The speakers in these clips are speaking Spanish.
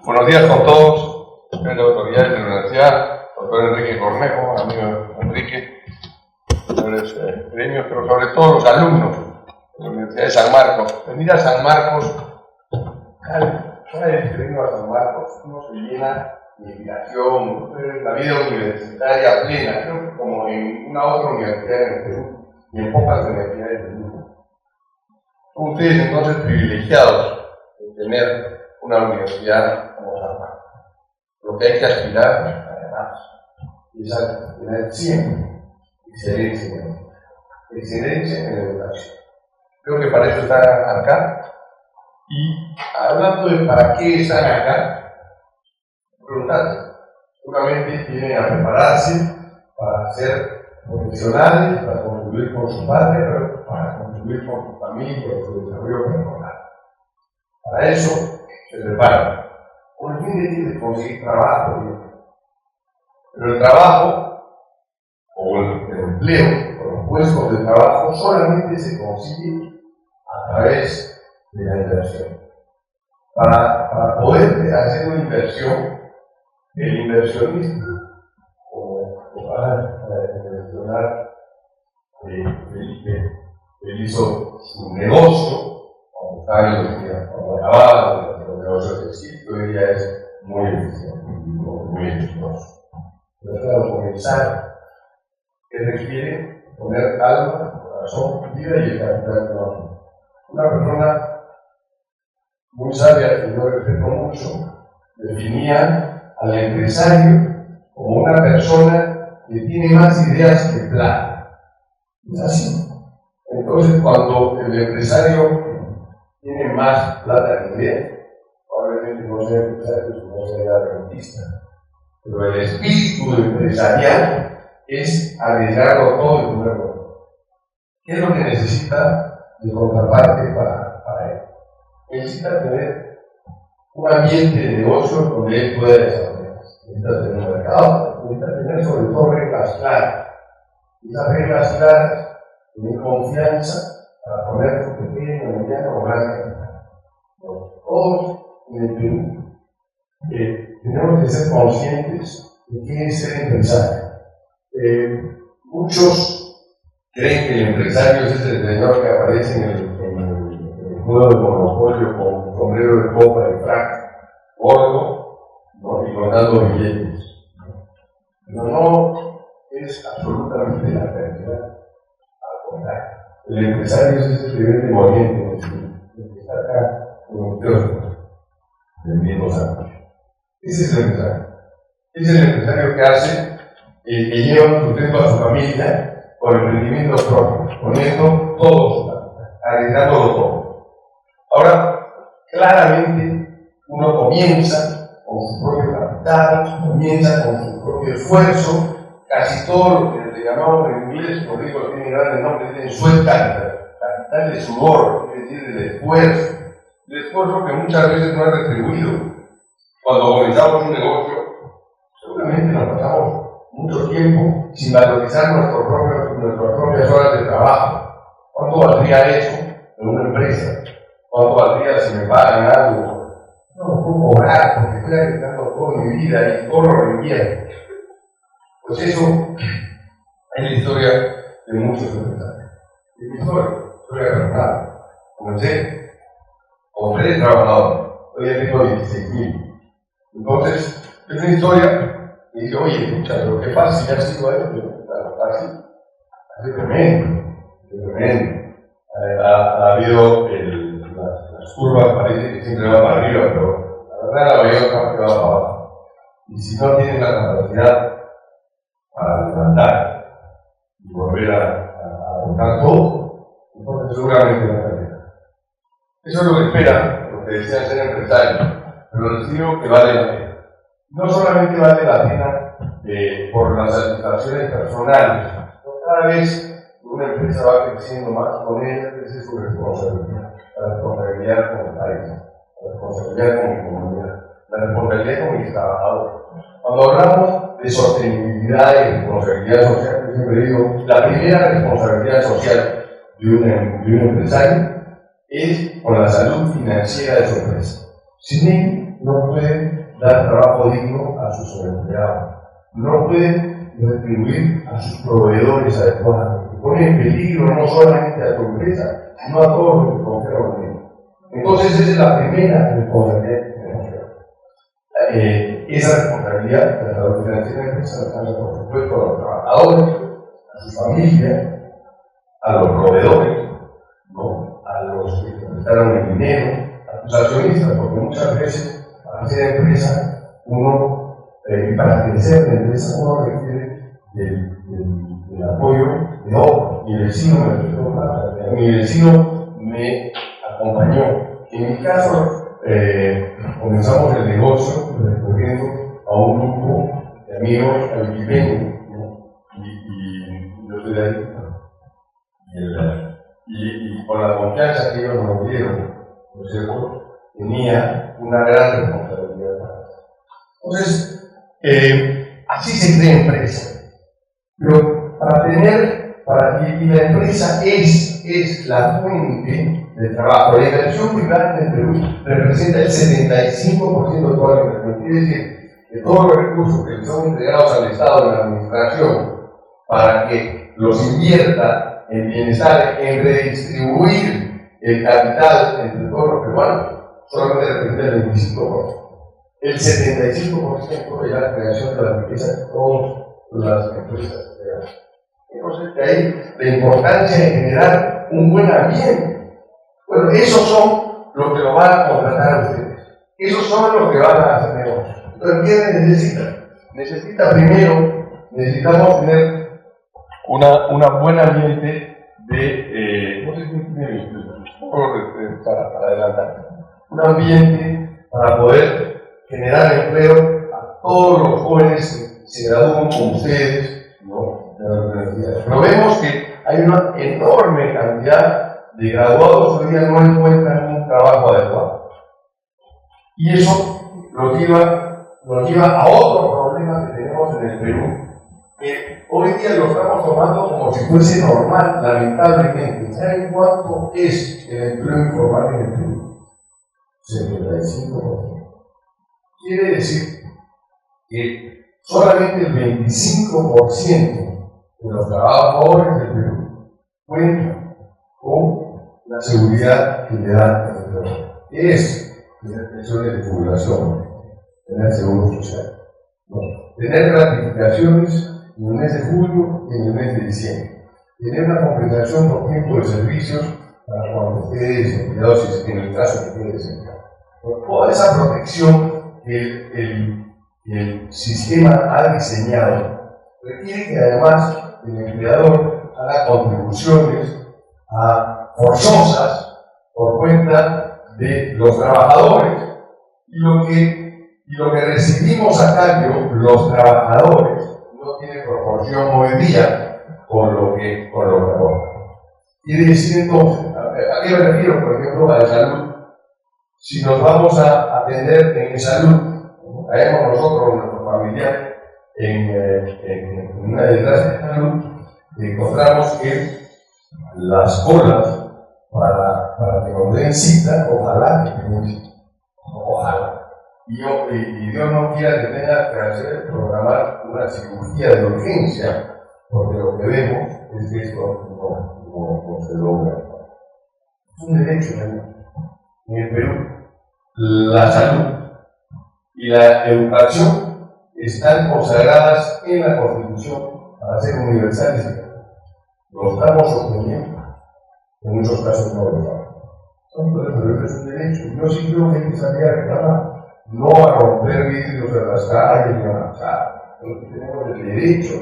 Buenos días con todos, señores autoridades de la universidad, doctor Enrique Cornejo, amigo Enrique, señores gremios, pero sobre todo los alumnos de la Universidad de San Marcos. Venir a San Marcos, cada vez que vengo a San Marcos, uno se llena de inspiración, la vida universitaria plena, creo que como en una otra universidad en el Perú y en pocas universidades del mundo. Son ustedes entonces privilegiados de tener una universidad como San Marcos. Lo que hay que aspirar, además, es a tener siempre excelencia en la educación. Creo que para eso están acá. Y hablando de para qué están acá, preguntarse. Seguramente vienen a prepararse para ser profesionales, para contribuir con su patria, pero para contribuir con su familia, con su desarrollo personal. Para eso se preparan. Con el fin de conseguir trabajo. Pero el trabajo, o el empleo, o los puestos de trabajo, solamente se consigue a través de la inversión. Para poder hacer una inversión, el inversionista, como para mencionar Felipe, él hizo su negocio, cuando acababa los negocios textiles, hoy día es muy eficiente, muy exitoso. Pero claro, comenzar, que requiere poner alma, corazón, vida y el capital económico. Una persona muy sabia, que yo respeto mucho, definía al empresario como una persona que tiene más ideas que plata. Es así. Entonces, cuando el empresario tiene más plata que ideas, probablemente no sea empresario, sino sea rentista. Pero el espíritu empresarial es arriesgarlo todo y ponerlo. ¿Qué es lo que necesita de contraparte para él? Necesita tener un ambiente de negocio donde él pueda desarrollarse. Necesita tener un mercado, necesita tener sobre todo reglas claras. Y esas reglas claras, tener confianza para poner su pequeño, mediano o gran capital. Todos en el Perú tenemos que ser conscientes de qué es ser empresario. Muchos creen que el empresario es el señor que aparece en el juego de monopolio con sombrero de copa y frac, gordo, ¿no? Y contando billetes. Pero no es absolutamente la realidad. Al contrario, el empresario es ese que vende moliente, el que está acá con un kiosco vendiendo sándwiches. Ese es el empresario. Ese es el empresario que hace, que lleva un sustento a su familia por emprendimientos propios, poniendo todo su capital, arriesgándolo todo. Ahora, claramente, uno comienza con su propio capital, comienza con su propio esfuerzo. Casi todo lo que le llamamos en inglés, por digo, tiene grandes nombres, tiene sweat capital, capital de sudor, es decir, el esfuerzo que muchas veces no es retribuido. Cuando comenzamos un negocio, seguramente nos pasamos mucho tiempo sin valorizar nuestras propias horas de trabajo. ¿Cuánto valdría eso en una empresa? ¿Cuánto valdría si me pagan algo? No lo puedo cobrar porque estoy arriesgando toda mi vida y todo lo requiere. Pues eso es la historia de muchos empresarios. Es mi historia personal. Comencé con 3 trabajadores, hoy ya tengo 16,000. Entonces, es una historia y dije, oye, escucha, pero qué fácil ha sido esto. Claro, fácil. Hace tremendo. Ha habido las curvas, parece que siempre van para arriba, pero la verdad la mayor parte va para abajo. Y si no tienen la capacidad para levantar y volver a montar todo, entonces seguramente no termina. Eso es lo que esperan los que desean ser empresarios. Pero les digo que vale la pena. No solamente vale la pena por las satisfacciones personales, cada vez una empresa va creciendo más con ella, esa es su responsabilidad. La responsabilidad con el país, la responsabilidad con mi comunidad, la responsabilidad con mis trabajadores. Cuando hablamos de sostenibilidad y responsabilidad social, yo siempre digo, la primera responsabilidad social de un empresario es con la salud financiera de su empresa. Sin él, no puede dar trabajo digno a sus empleados, no puede retribuir a sus proveedores adecuadamente. Pone en peligro no solamente a tu empresa, sino a todos los que confían en él. Entonces, esa es la primera responsabilidad que tenemos que hacer. Esa responsabilidad de la salud financiera de la empresa la alcanza, por supuesto, a los trabajadores, a su familia, a los proveedores, ¿no? A los que prestaron el dinero, a sus accionistas, porque muchas veces para hacer empresa, para crecer la empresa, uno requiere del apoyo de otros. Mi vecino me prestó plata, mi vecino me acompañó. En mi caso, comenzamos el negocio recurriendo a un grupo de amigos alquipeños, ¿no? Y yo estoy ahí. Y con la confianza que ellos nos dieron, ¿no es cierto?, tenía una gran responsabilidad para eso. Entonces, así se crea empresa. Pero y la empresa es la fuente de trabajo. La inversión privada en el Perú representa el 75% de toda la inversión. Quiere decir que todos los recursos que son entregados al Estado en la administración para que los invierta en bienestar, en redistribuir el capital entre todos los peruanos, solamente representa el 25%. El 75% de la creación de la riqueza de todas las empresas. Entonces, de ahí la importancia de generar un buen ambiente. Bueno, esos son los que lo van a contratar a ustedes. Esos son los que van a hacer negocio. Entonces, ¿qué necesita? Necesitamos tener un buen ambiente de, no sé si tiene para adelantar, un ambiente para poder generar empleo a todos los jóvenes que se gradúan con ustedes, ¿no?, de la universidad. Pero vemos que hay una enorme cantidad de graduados que hoy día no encuentran un trabajo adecuado. Y eso nos lleva a otro problema que tenemos en el Perú, que hoy día lo estamos tomando como si fuese normal, lamentablemente. ¿Saben cuánto es el empleo informal en el Perú? 75%. Quiere decir que solamente el 25% de los trabajadores del Perú cuentan con la seguridad que le da el empleador. Es tener pensiones de jubilación, tener seguro social, ¿no?, tener gratificaciones en el mes de julio y en el mes de diciembre, tener una compensación por tiempo de servicios para cuando esté desempleado, si en el caso que esté desempleado. Por toda esa protección que el sistema ha diseñado, requiere que además el empleador haga contribuciones forzosas por cuenta de los trabajadores, y lo que recibimos a cambio los trabajadores no tiene proporción hoy día con lo que aportan. Quiere decir entonces, ¿a qué me refiero? Por ejemplo, a la salud. Si nos vamos a atender en salud, caemos nosotros, nuestro familiar, en una desgracia de salud, encontramos que las colas para que nos den cita, ojalá que tengan cita. Ojalá. Y Dios no quiera que tenga que programar una cirugía de urgencia, porque lo que vemos es que esto no se logra. Es un derecho también. En el Perú, la salud y la educación están consagradas en la Constitución para ser universales. Lo estamos obteniendo, en muchos casos no lo estamos. Pero es un derecho. Yo sí creo que hay que salir a reclamar, no a romper vidrios de las calles ni a marchar. Tenemos el derecho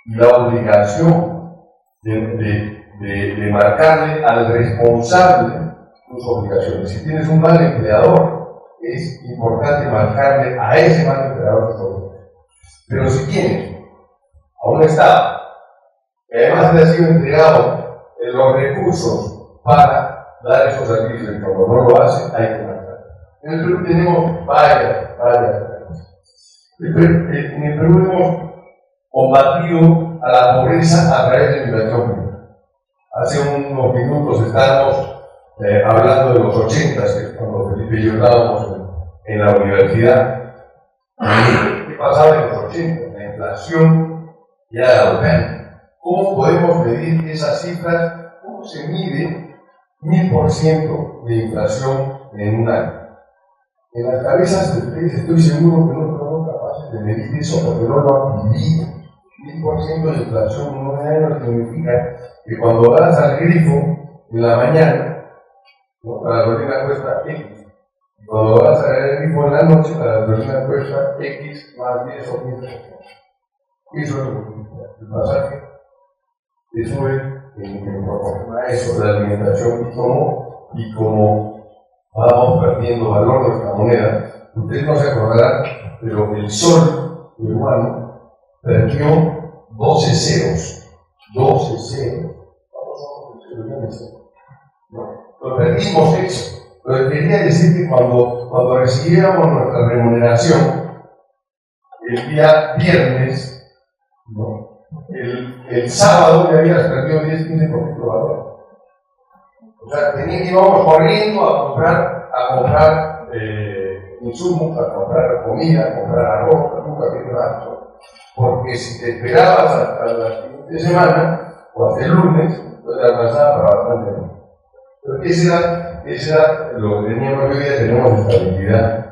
y la obligación de marcarle al responsable sus obligaciones. Si tienes un mal empleador, es importante marcarle a ese mal empleador sus obligaciones. Pero si tienes a un Estado que además le ha sido entregado los recursos para dar esos servicios, y como no lo hace, hay que marcar. En el Perú tenemos varias en el Perú hemos combatido a la pobreza a través de la inversión privada. Hace unos minutos estábamos hablando de los 80, que cuando Felipe y yo estábamos en la universidad, ¿qué pasaba en los 80? La inflación ya era local. ¿Cómo podemos medir esas cifras? ¿Cómo se mide 1000% de inflación en un año? En las cabezas de ustedes estoy seguro que no son capaces de medir eso porque no lo han vivido. 1000% de inflación en un año significa que cuando vas al grifo en la mañana, ¿no? La gasolina cuesta X. Cuando vas al grifo en la noche, la gasolina cuesta X más 10 o 15%. Eso es lo que significa. El pasaje te sube en proporción a eso de la alimentación y como vamos perdiendo valor de nuestra moneda. Ustedes no se acordarán, pero el sol peruano perdió 12 ceros. 12 ceros. Lo perdimos eso. Lo que quería decir que cuando recibiéramos nuestra remuneración, el día viernes, ¿no? el sábado ya habías perdido 10-15% de valor. O sea, íbamos corriendo a comprar insumos, a comprar comida, a comprar arroz, a comprar gasto. Porque si te esperabas hasta la siguiente semana o hasta el lunes, pues te alcanzaba para bastante tiempo. Pero ese era lo que teníamos hoy día, tenemos estabilidad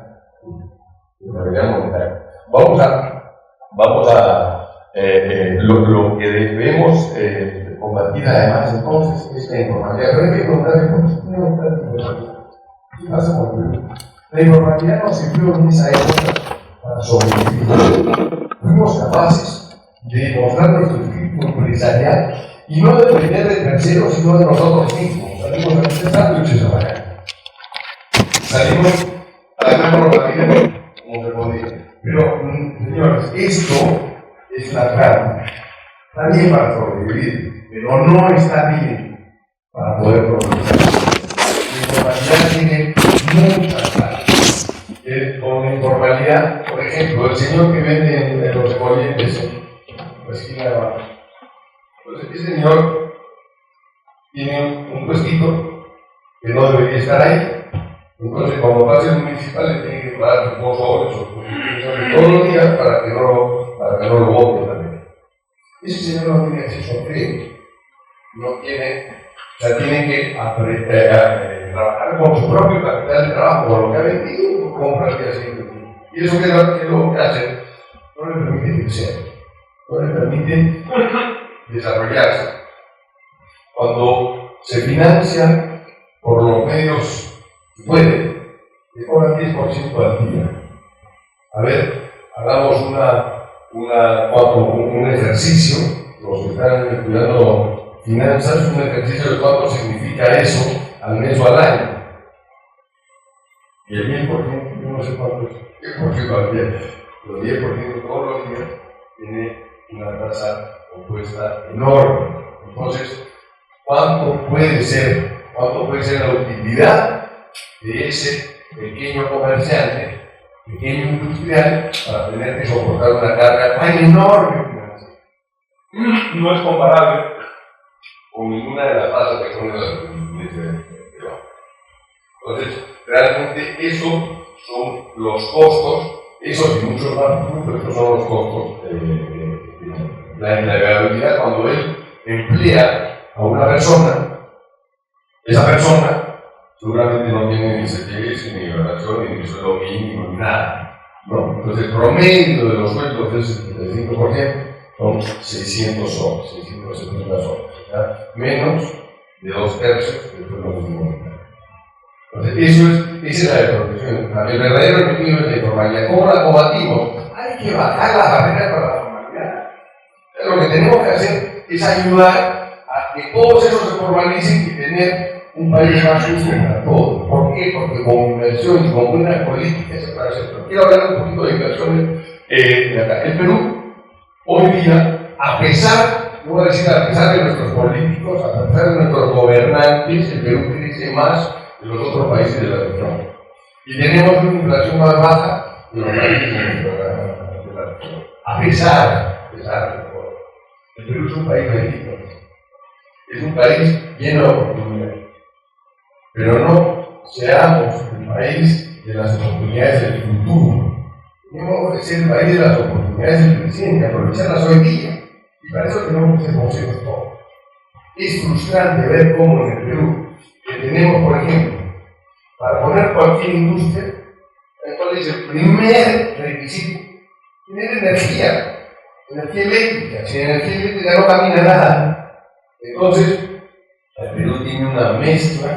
monetaria. Vamos a lo que debemos combatir además entonces es la informalidad. Pero hay que preguntarle por qué tenemos tanta informalidad. ¿Qué pasa con el Perú? La informalidad nos sirvió en esa época para sobrevivir. Fuimos capaces de mostrar nuestro espíritu empresarial y no depender de terceros, sino de nosotros mismos. Salimos a hacer sándwiches a la calle. Salimos a ganarnos la vida como se podía. Pero, señores, esto es la trampa. Está bien para sobrevivir, pero no está bien para poder progresar. La informalidad tiene muchas trampas. Con la informalidad, por ejemplo, el señor que vende en los emolientes en la esquina de abajo. Entonces, ese señor tiene un puestito que no debería estar ahí. Entonces, cuando pase el municipal, le tiene que pagar 2 soles o todos los días para que no lo voten también. Ese señor no tiene acceso a crédito. No tiene, o sea, tiene que trabajar con su propio capital de trabajo, con lo que ha vendido, compra el día siguiente. Y eso que lo que hace no le permite crecer, no le permite desarrollarse. Cuando se financia por los medios que puede, le cobran 10% al día. A ver, hagamos un ejercicio, los que están estudiando finanzas, un ejercicio de cuánto significa eso al mes o al año. Y el 10%, yo no sé cuánto es, 10% al día, pero 10% todos los días tiene una tasa opuesta enorme. Entonces, ¿cuánto puede ser la utilidad de ese pequeño comerciante, pequeño industrial, para tener que soportar una carga tan enorme financiera? No es comparable con ninguna de las tasas que son de Entonces, realmente esos son los costos, esos y muchos más, pero estos son los costos la empleabilidad cuando él emplea a una persona. Esa persona seguramente no tiene ni CTS, ni relación, ni sueldo mínimo, ni nada, ¿no? Entonces, el promedio de los sueldos del 75% son 600 soles, 670 soles, ¿verdad? Menos de 2/3 del sueldo mínimo. Entonces, esa es la protección. El verdadero enemigo es la informalidad. ¿Cómo la combatimos? Hay que bajar las barreras para la formalidad. Lo que tenemos que hacer es ayudar a que todos esos se formalicen y tener un país más justo para todos. ¿Por qué? Porque con inversión y con buenas políticas se puede hacer. Quiero hablar un poquito de inversiones de acá. El Perú, hoy día, a pesar, no voy a decir a pesar de nuestros políticos, a pesar de nuestros gobernantes, el Perú crece más de los otros países de la región. Y tenemos una inflación más baja de los países de la región. A pesar de todo. El Perú es un país bendito. Es un país lleno de oportunidades. Pero no seamos el país de las oportunidades del futuro. Tenemos que ser el país de las oportunidades del presente, aprovecharlas hoy día. Y para eso tenemos que ser consejos todos. Es frustrante ver cómo en el Perú, que tenemos, por ejemplo, para poner cualquier industria, ¿cuál es el primer requisito? Tener energía eléctrica. Sin energía eléctrica no camina nada. Entonces, el Perú tiene una mezcla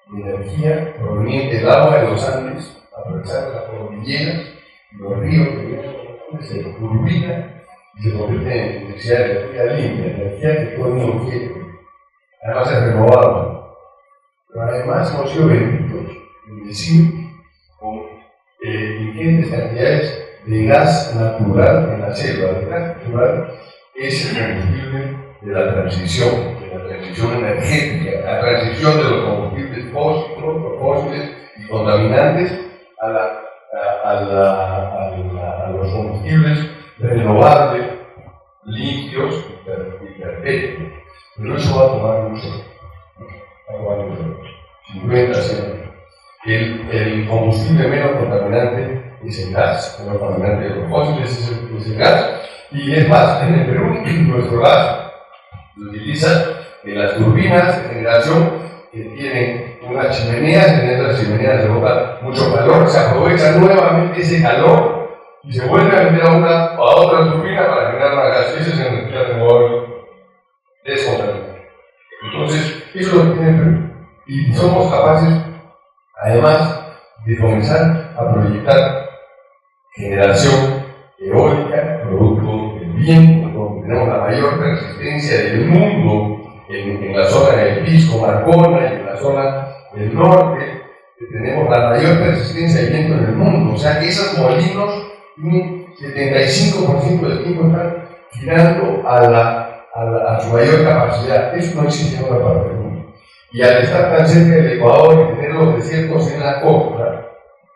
de energía proveniente del agua de los Andes, aprovechar las cordilleras, los ríos que se turbinan y se convierten en energía limpia, energía que todo el mundo quiere. Además es renovable. Pero además hemos sido benditos, bendecidos, con ingentes cantidades de gas natural en la selva. El gas natural es el combustible de la transición energética, la transición de los combustibles fósiles y contaminantes a los combustibles renovables, limpios y perpetuos. Pero eso va a tomar mucho, 50 años. El combustible menos contaminante es el gas, el menos contaminante de los fósiles es el gas. Y es más, en el Perú, nuestro gas se utiliza en las turbinas de generación que tienen unas chimeneas, en las chimeneas se bota mucho calor, se aprovecha nuevamente ese calor y se vuelve a meter a otra turbina para generar más gas. Esa es energía renovable descontaminante. Entonces, eso es lo que tiene el Perú. Y somos capaces, además, de comenzar a proyectar generación eólica, producto del viento, donde tenemos la mayor resistencia del mundo en la zona del Pisco, Marcona y en la zona del norte, tenemos la mayor resistencia de viento en el mundo. O sea que esos molinos, un 75% del tiempo están girando a su mayor capacidad. Eso no existe en otra parte del mundo. Y al estar tan cerca del Ecuador y tener los desiertos en la costa,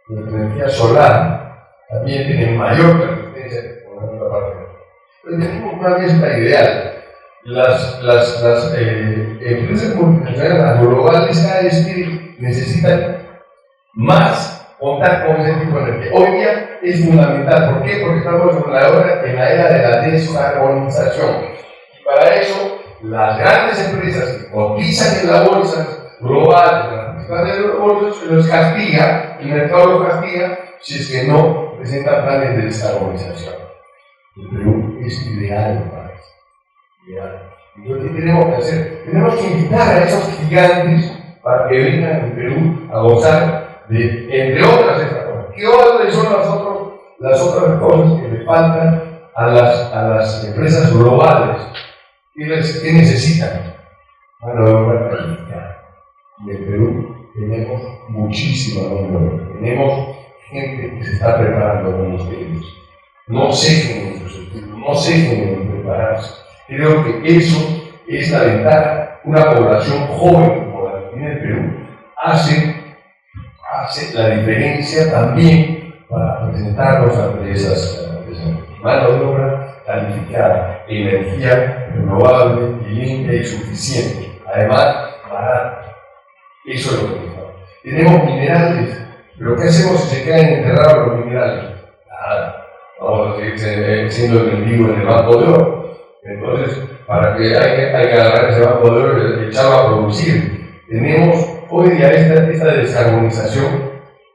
la energía solar también tiene mayor resistencia que en otra parte del mundo. Entonces tenemos una mezcla ideal. Las empresas multinacionales, las globales, cada vez necesitan más contar con ese tipo de energía. Hoy día es fundamental. ¿Por qué? Porque estamos en la era de la descarbonización. Y para eso, las grandes empresas que cotizan en la bolsa global, las principales bolsas, los castiga, el mercado los castiga si es que no presentan planes de descarbonización. El Perú es ideal para eso. Entonces, ¿qué tenemos que hacer? Tenemos que invitar a esos gigantes para que vengan al Perú a gozar de, entre otras, estas cosas. ¿Qué otras son las otras cosas que le faltan a las empresas globales? ¿Qué necesitan? Mano de obra calificada. Y en Perú tenemos muchísima mano de obra. Tenemos gente que se está preparando como ustedes. No cejen en sus estudios, no cejen en prepararse. Creo que eso es la ventaja. Una población joven como la que tiene el Perú hace la diferencia también para presentarnos ante esas mano de obra calificada, energía renovable y limpia y suficiente, además barata. Eso es lo que necesitamos. Tenemos minerales, pero ¿qué hacemos si se quedan enterrados los minerales? Nada, vamos a seguir siendo vendidos en el Banco de Oro. Entonces, para que hay que agarrar ese Banco de Oro y echarlo a producir. Tenemos hoy día esta descarbonización.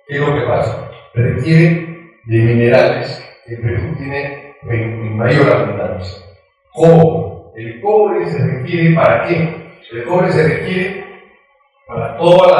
¿Qué es lo que pasa? Requiere de minerales que el Perú tiene en mayor abundancia. Cobre. El cobre se requiere ¿para qué? El cobre se requiere para todos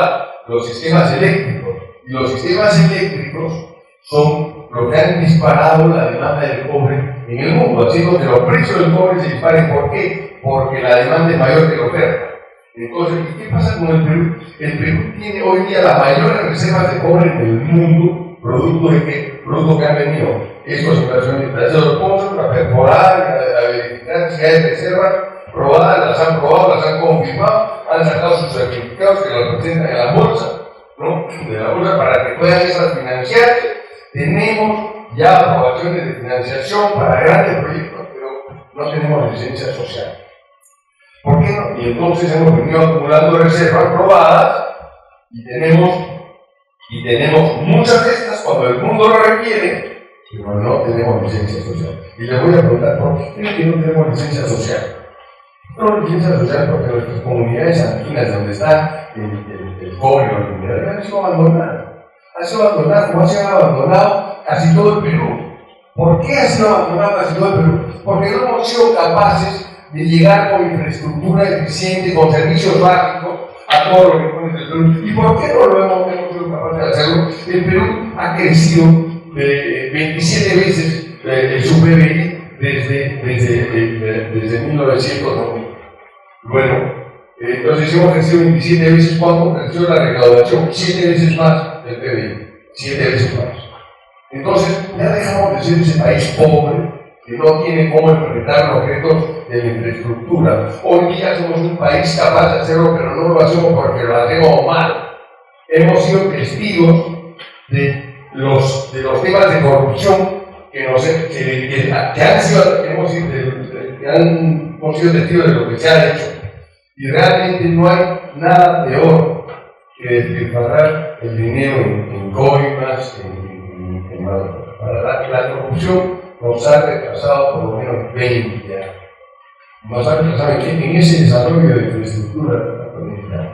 los sistemas eléctricos. Y los sistemas eléctricos son lo que han disparado la demanda del cobre en el mundo, haciendo que los precios del cobre se disparen. ¿Por qué? Porque la demanda es mayor que la oferta. Entonces, ¿qué pasa con el Perú? El Perú tiene hoy día las mayores reservas de cobre en el mundo, producto de qué? Producto que han venido estos inversionistas de los pozos, a perforar, a verificar si hay reservas probadas, las han probado, las han confirmado, han sacado sus certificados que los presentan en la bolsa, ¿no? De la bolsa para que puedan esas financiarse. Tenemos ya aprobaciones de financiación para grandes proyectos, pero no tenemos licencia social. ¿Por qué no? Y entonces hemos venido acumulando reservas probadas y tenemos Y tenemos muchas de estas cuando el mundo lo requiere, pero no tenemos licencia social. Y les voy a preguntar, ¿por qué creen que no tenemos licencia social? No, licencia social porque nuestras comunidades andinas, donde está el cobre, el mineral, han sido abandonadas. Han sido abandonadas como ha sido abandonado casi todo el Perú. ¿Por qué ha sido abandonado casi todo el Perú? Porque no hemos sido capaces de llegar con infraestructura eficiente, con servicios básicos a todos los rincones del Perú. ¿Y por qué no lo hemos sido capaces de hacerlo? El Perú ha crecido 27 veces su PBI desde 1990. Bueno, entonces hemos crecido 27 veces. ¿Cuánto creció la recaudación? 7 veces más del PBI. 7 veces más. Entonces, ya dejamos de ser ese país pobre que no tiene cómo enfrentar los retos de la infraestructura. Hoy día somos un país capaz de hacerlo, pero no lo hacemos porque lo hacemos mal. Hemos sido testigos de los temas de corrupción que hemos sido testigos de lo que se ha hecho. Y realmente no hay nada peor que despilfarrar el dinero en coimas, la corrupción nos ha retrasado por lo menos 20 años. Nos ha retrasado en ese desarrollo de infraestructura de la comunidad.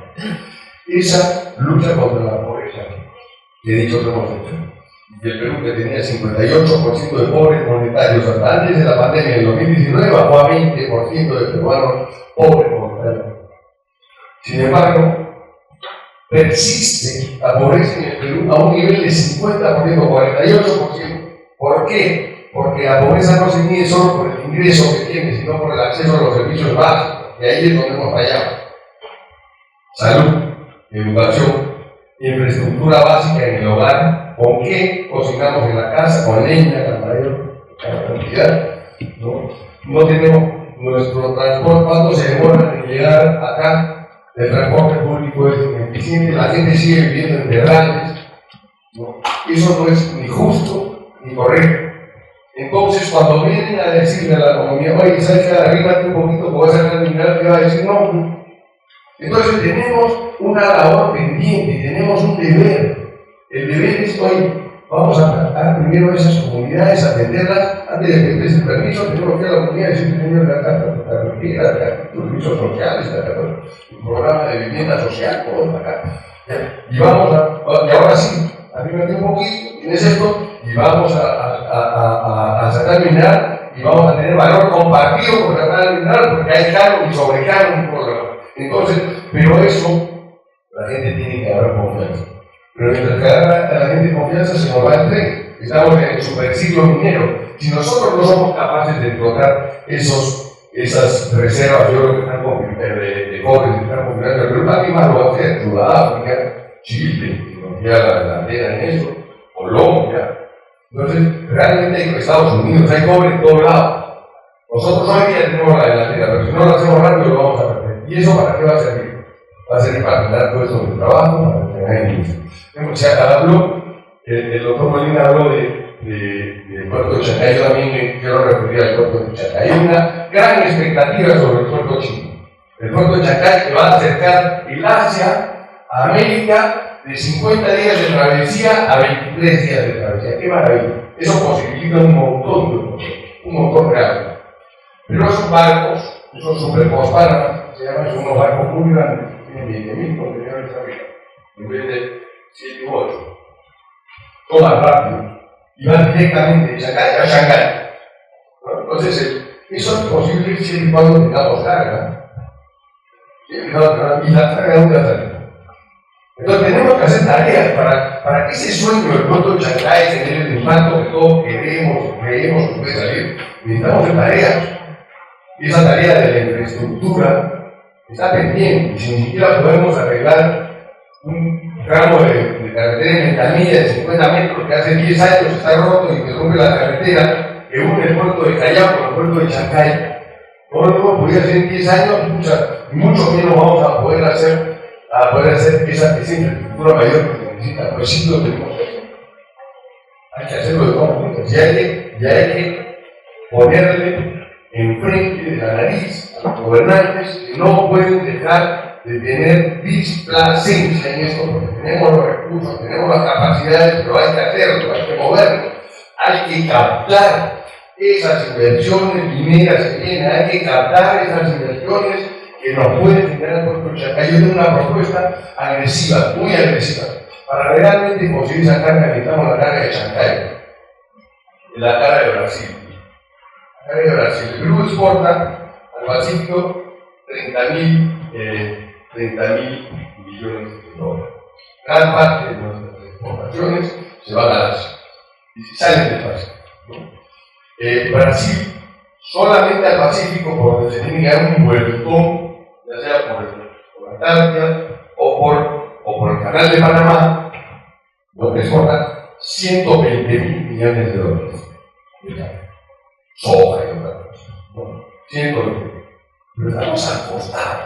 Esa lucha contra la pobreza, que he dicho que hemos hecho, y el Perú, que tenía 58% de pobres monetarios hasta antes de la pandemia, en 2019 bajó a 20% de peruanos pobres monetarios. Sin embargo, persiste la pobreza en el Perú a un nivel de 50%, 48%. ¿Por qué? Porque la pobreza no se mide solo por el ingreso que tiene, sino por el acceso a los servicios básicos. Y ahí es donde hemos fallado. Salud, educación, infraestructura básica en el hogar. ¿Con qué cocinamos en la casa? Con leña, la mayor cantidad. No tenemos nuestro transporte. ¿Cuánto se demora en llegar acá? El transporte público es ineficiente, la gente sigue viviendo en terrales. Eso no es ni justo ni correcto. Entonces, cuando vienen a decirle a la economía, oye, ¿sabes qué? Arrímate un poquito, puedes hacer el mineral, te va a decir no. Entonces, tenemos una labor pendiente, tenemos un deber. El deber es, oye, vamos a tratar primero a esas comunidades, atenderlas, antes de que les el permiso, tenemos que ir a la comunidad y decir, señor, la carta de servicios sociales, el programa de vivienda social, todo acá. Y vamos y ahora sí, arrímate un poquito, tienes esto, y vamos a sacar el mineral, y vamos a tener valor compartido por sacar el mineral, porque hay cargo y sobrecargo en un programa. Entonces, pero eso, la gente tiene que dar confianza. Pero mientras que a la gente confianza se nos va el tren. Estamos en el superciclo minero. Si nosotros no somos capaces de explotar esas reservas de oro que están de cobre que están configurando el Perú, ¿alguien más lo va a hacer? Sudáfrica, Chile, que nos lleva la bandera en eso, Colombia. Entonces, realmente Estados Unidos hay cobre en todos lados. Nosotros hoy día tenemos la delantera, pero si no lo hacemos rápido lo vamos a perder. ¿Y eso para qué va a servir? Va a servir para quitar puestos de trabajo, para tener industria. El doctor Molina habló del puerto de Chancay. Yo también me quiero referir al puerto de Chancay. Hay una gran expectativa sobre el puerto chino. El puerto de Chancay que va a acercar el Asia a América de 50 días de travesía a 23 días de travesía. ¡Qué maravilla! Eso posibilita un montón de cosas, un montón real. Pero esos barcos, esos superpospanas, se llaman unos barcos muy grandes, tienen 20.000 contenedores arriba, en vez de 7 u 8. Toman rápido y van directamente de Chancay a Shanghái. Entonces, eso es posible siempre y cuando tengamos carga. ¿Y la carga de dónde va a salir? Entonces tenemos que hacer tareas para que ese sueño del puerto de Chancay tener el impacto que todos creemos que puede salir. Necesitamos hacer tareas. Y esa tarea de la infraestructura está pendiente. Y si ni siquiera podemos arreglar un tramo de carretera en ventanilla de 50 metros que hace 10 años está roto y que rompe la carretera que une el puerto de Callao con el puerto de Chancay. No lo hemos podido hacer en 10 años, mucho menos vamos a poder hacer esa infraestructura mayor que se necesita. Pues sí lo tenemos que hacer. Hay que hacerlo de todas maneras. Ya hay que ponerle enfrente de la nariz a los gobernantes que no pueden dejar de tener displacencia en esto, porque tenemos los recursos, tenemos las capacidades, pero hay que hacerlo, hay que moverlo, hay que captar esas inversiones mineras que vienen, hay que captar esas inversiones que nos pueden generar puerto de Chancay. Yo tengo una propuesta agresiva, muy agresiva, para realmente conseguir esa carga. Necesitamos la carga de Chancay, la carga de Brasil. La carga de Brasil. El Perú exporta al Pacífico 30.000 millones de dólares. Gran parte de nuestras exportaciones se van a Asia y salen del Pacífico. Brasil, solamente al Pacífico, por donde se tiene que dar un vueltón, ya sea por Antártida o por el Canal de Panamá, donde exporta 120.000 millones de dólares. Soja y otras cosas. 120.000. Pero estamos al costado.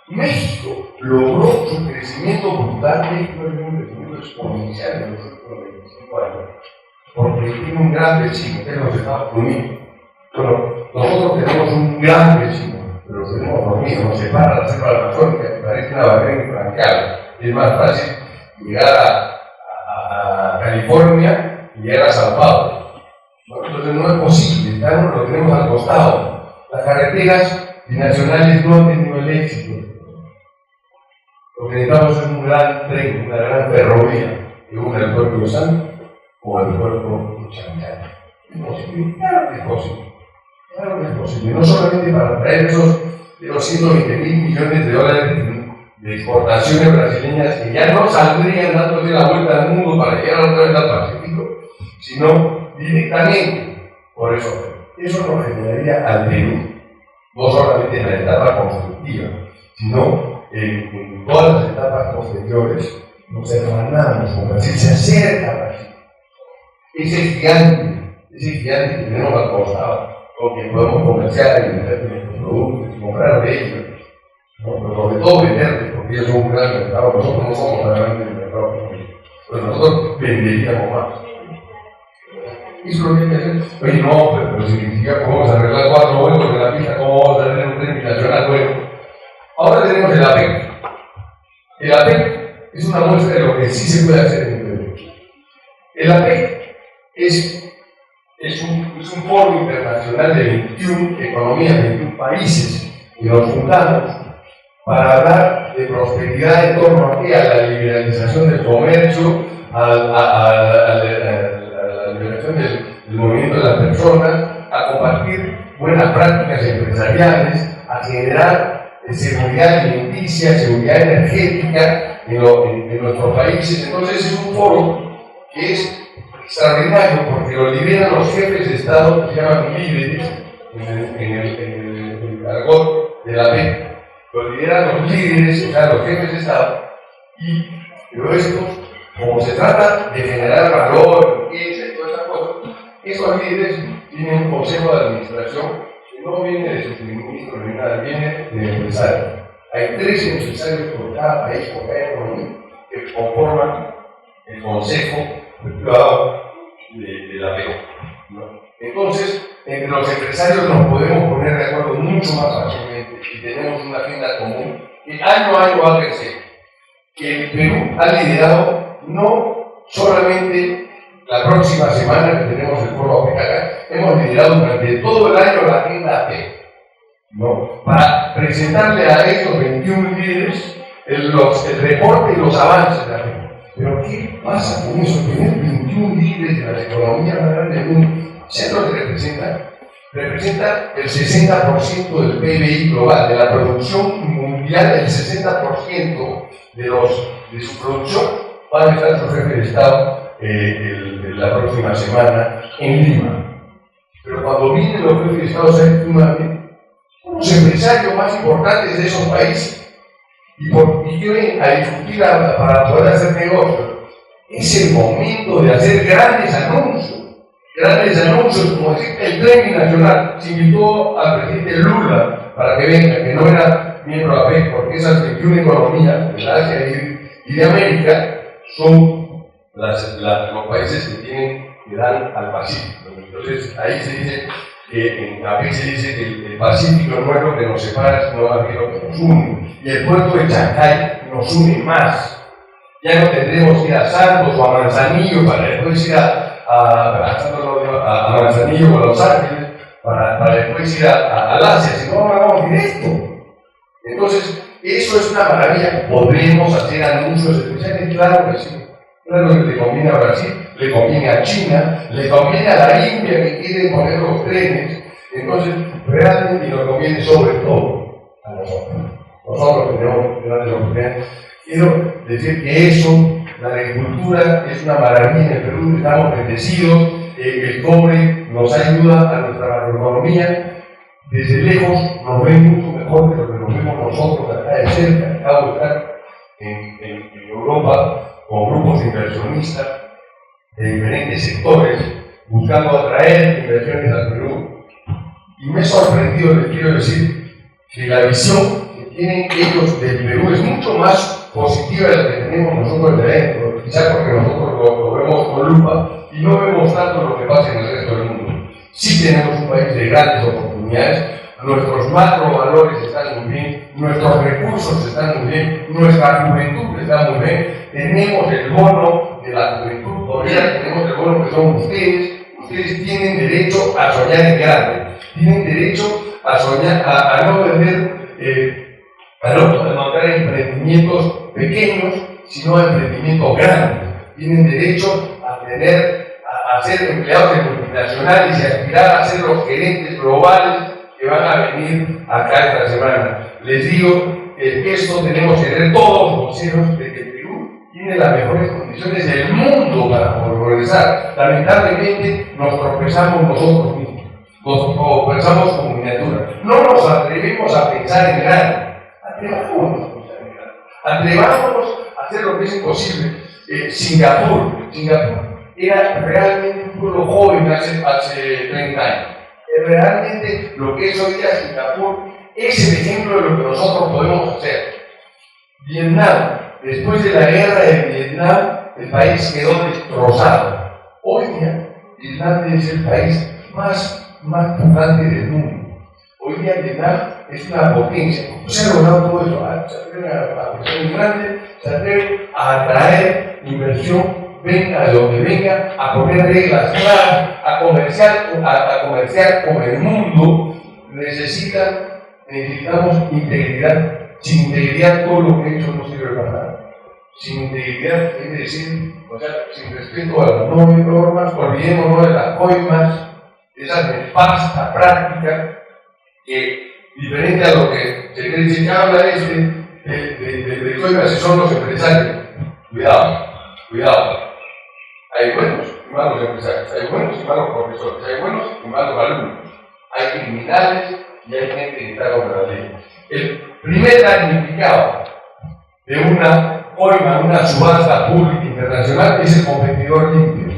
México logró su crecimiento brutal. México es un crecimiento exponencial en los últimos 25 años, porque tiene un gran vecino, que es los Estados Unidos. Bueno, nosotros tenemos un gran vecino, pero los tenemos dormidos, nos separa la selva amazónica, que parece una barrera infranqueable. Es más fácil llegar a California y llegar a Sao Paulo. ¿No? Entonces no es posible, lo tenemos al costado. Las carreteras binacionales no han tenido el éxito. Lo que necesitamos es un gran tren, una gran ferrovía, que une el puerto de Osan o el puerto de Chancay. ¿Es posible? Claro que es posible. Claro que es posible. No solamente para traer esos 120.000 millones de dólares de exportaciones brasileñas que ya no saldrían dándose la vuelta al mundo para llegar otra vez al Pacífico, sino directamente. Por eso nos generaría al Perú, no solamente en la etapa constructiva, sino en todas las etapas posteriores. Nos hermanamos con Brasil, se acerca a Brasil. Ese gigante que tenemos al costado, con quien podemos comerciar y vender nuestros productos, comprar de ellos, ¿no? Pero sobre todo vender, porque ellos son un gran mercado. Nosotros no somos tan grandes en el mercado, pero nosotros venderíamos más. Eso es lo que hay que hacer. Oye, no, pero significa cómo vamos a arreglar 4 vueltos de la pista, cómo vamos a tener un tren binacional. Bueno, ahora tenemos el APEC. El APEC es una muestra de lo que sí se puede hacer en el Perú. El APEC es un foro internacional de 21 economías, 21 países, y nos juntamos para hablar de prosperidad en torno a la liberalización del comercio, a la liberación del movimiento de las personas, a compartir buenas prácticas empresariales, a generar seguridad alimenticia, seguridad energética en nuestros países. Entonces es un foro que es extraordinario porque lo lideran los jefes de Estado, que se llaman líderes en el argot de la PEC. Lo lideran los líderes, o sea, los jefes de Estado, pero estos, como se trata de generar valor, riqueza y todas esas cosas, esos líderes tienen un consejo de administración que no viene de sus ministros ni nada, viene de empresarios. Hay 3 empresarios por cada país, por cada economía, que conforman el consejo privado de la PEC, ¿no? Entonces, entre los empresarios nos podemos poner de acuerdo mucho más fácilmente y tenemos una agenda común que año a año va a crecer. Que el Perú ha liderado no solamente la próxima semana que tenemos el foro APEC acá, hemos liderado durante todo el año la agenda APEC, ¿no? Para presentarle a esos 21 líderes el reporte y los avances de la PEC. Pero ¿qué pasa con eso? Tener 21 líderes de las economías más grandes del mundo, ¿sabes lo que representa? Representa el 60% del PBI global, de la producción mundial, el 60% de su producción va a estar su jefe de Estado la próxima semana en Lima. Pero cuando vienen los jefes de Estado a Lima, los empresarios más importantes de esos países y quieren a discutir para poder hacer negocios, es el momento de hacer grandes anuncios, como decir, el tren nacional. Se invitó al presidente Lula para que venga, que no era miembro de la PEC, porque esas 21 economías de Asia y de América son los países que dan al Pacífico. Entonces ahí se dice a veces dice que el Pacífico no es lo que nos separa, sino más bien lo que nos une. Y el puerto de Chancay nos une más. Ya no tendremos que ir a Santos o a Manzanillo para después ir a Manzanillo o a Los Ángeles para después ir a Asia, sino ahora vamos directo. Entonces, eso es una maravilla. ¿Podremos hacer anuncios especiales? Claro que sí. Claro que le conviene a Brasil, le conviene a China, le conviene a la India que quiere poner los trenes. Entonces, realmente nos conviene sobre todo a nosotros. Nosotros que tenemos grandes oportunidades. Quiero decir que eso, la agricultura, es una maravilla en el Perú, estamos bendecidos, el cobre nos ayuda a nuestra macroeconomía. Desde lejos nos ven mucho mejor que lo que nos vemos nosotros acá de cerca. Acabo de estar en Europa con grupos inversionistas de diferentes sectores buscando atraer inversiones al Perú. Y me he sorprendido, les quiero decir, que la visión que tienen ellos del Perú es mucho más positiva de la que tenemos nosotros de dentro, quizás porque nosotros lo vemos con lupa y no vemos tanto lo que pasa en el resto del mundo. Sí tenemos un país de grandes oportunidades, nuestros macrovalores están muy bien, nuestros recursos están muy bien, nuestra juventud está muy bien, tenemos el bono de la juventud, todavía tenemos el bono que son ustedes tienen derecho a soñar en grande, tienen derecho a soñar, a no vender, a no montar emprendimientos pequeños, sino a emprendimientos grandes, tienen derecho a ser empleados de multinacionales y aspirar a ser los gerentes globales que van a venir acá esta semana. Les digo que esto tenemos que tener todos los voceros de que el Perú tiene las mejores condiciones del mundo para progresar. Lamentablemente nos tropezamos nosotros mismos, nos tropezamos como miniatura. No nos atrevemos a pensar en grande. Atrevámonos a hacer lo que es imposible. Singapur era realmente un pueblo joven hace 30 años. Realmente lo que es hoy día Singapur es el ejemplo de lo que nosotros podemos hacer. Vietnam, después de la guerra de Vietnam, el país quedó destrozado. Hoy día, Vietnam es el país más pujante del mundo. Hoy día Vietnam es una potencia. Se ha logrado todo eso. Se atreve a ser muy grande, se atreve a atraer inversión, venga de donde venga, a poner reglas claras, a comerciar con el mundo. Necesitamos integridad. Sin integridad todo lo que he hecho no sirve para nada. Sin integridad, es decir, sin respeto a las normas, olvidémonos de las coimas, de esa nefasta práctica que, diferente a lo que se cree decir que habla de coimas, si son los empresarios. Cuidado. Hay buenos y malos empresarios, hay buenos y malos profesores, hay buenos y malos alumnos, hay criminales y hay gente que está contra la ley. El primer damnificado de una coima, una subasta pública internacional es el competidor limpio.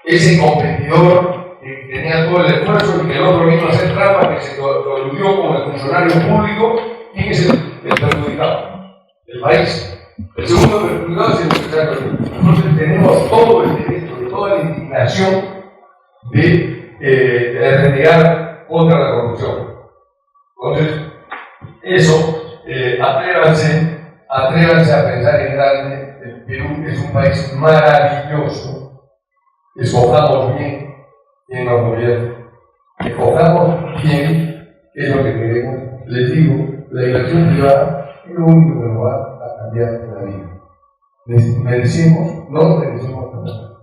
Ese competidor que tenía todo el esfuerzo y que el otro vino a hacer trampa, que se coludió como el funcionario público, ¿quién es el perjudicado? El país. El segundo perjudicado es el empresario limpio. Entonces tenemos todo el derecho y toda la indignación de renegar contra la corrupción. Entonces, eso, atrévanse a pensar en grande. El Perú es un país maravilloso. Escojamos bien quién nos gobierna. Escojamos bien qué es lo que queremos. Les digo, la inversión privada es lo único que nos va a cambiar la vida. No nos merecemos nada.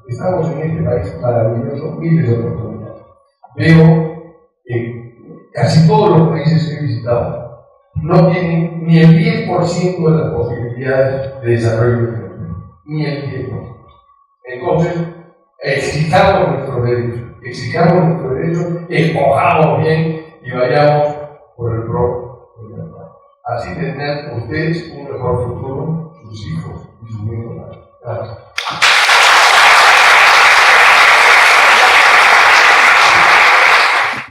Estamos en este país maravilloso, miles de oportunidades. Veo que casi todos los países que he visitado no tienen ni el 10% de las posibilidades de desarrollo económico, ni el 10%. Entonces, exijamos nuestros derechos, escojamos bien y vayamos por el pro. Así tendrán ustedes un mejor futuro.